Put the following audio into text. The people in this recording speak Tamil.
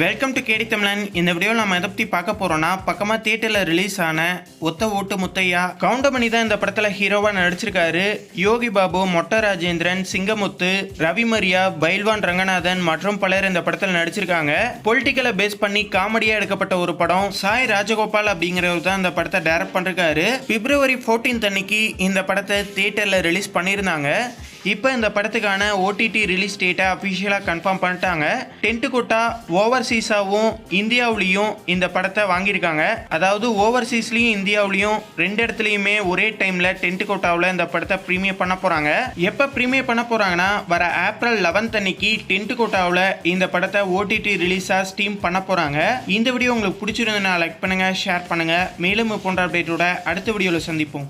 வெல்கம் டு கேடி தமிழன். இந்த வீடியோவில் நம்ம எதை பற்றி பார்க்க போகிறோம்னா, பக்கமாக தியேட்டரில் ரிலீஸ் ஆன ஒத்த ஓட்டு முத்தையா கவுண்டமணி தான் இந்த படத்தில் ஹீரோவாக நடிச்சிருக்காரு. யோகி பாபு, மொட்டை ராஜேந்திரன், சிங்கமுத்து, ரவி மரியா, பைல்வான் ரங்கநாதன் மற்றும் பலர் இந்த படத்தில் நடிச்சிருக்காங்க. பொலிட்டிக்கலை பேஸ் பண்ணி காமெடியாக எடுக்கப்பட்ட ஒரு படம். சாய் ராஜகோபால் அப்படிங்கிறவர் தான் இந்த படத்தை டைரக்ட் பண்ணிருக்காரு. February 14 அன்னைக்கு இந்த படத்தை தியேட்டரில் ரிலீஸ் பண்ணியிருந்தாங்க. இப்போ இந்த படத்துக்கான ஓடிடி ரிலீஸ் டேட்டை அஃபிஷியலாக கன்ஃபார்ம் பண்ணிட்டாங்க. டென்ட் கோட்டா ஓவர்சீஸாகவும் இந்தியாவிலையும் இந்த படத்தை வாங்கியிருக்காங்க. அதாவது ஓவர்சீஸ்லையும் இந்தியாவிலையும் ரெண்டு இடத்துலையுமே ஒரே டைமில் டென்ட் கோட்டாவில் இந்த படத்தை ப்ரீமியர் பண்ண போகிறாங்க. எப்போ ப்ரீமியர் பண்ண போகிறாங்கன்னா, வர April 11 அன்னைக்கு டென்ட் கோட்டாவில் இந்த படத்தை ஓடிடி ரிலீஸாக ஸ்ட்ரீம் பண்ண போகிறாங்க. இந்த வீடியோ உங்களுக்கு பிடிச்சிருந்ததுன்னா லைக் பண்ணுங்கள், ஷேர் பண்ணுங்கள். மேலும் போன்ற அப்டேட்டோட அடுத்த வீடியோவில் சந்திப்போம்.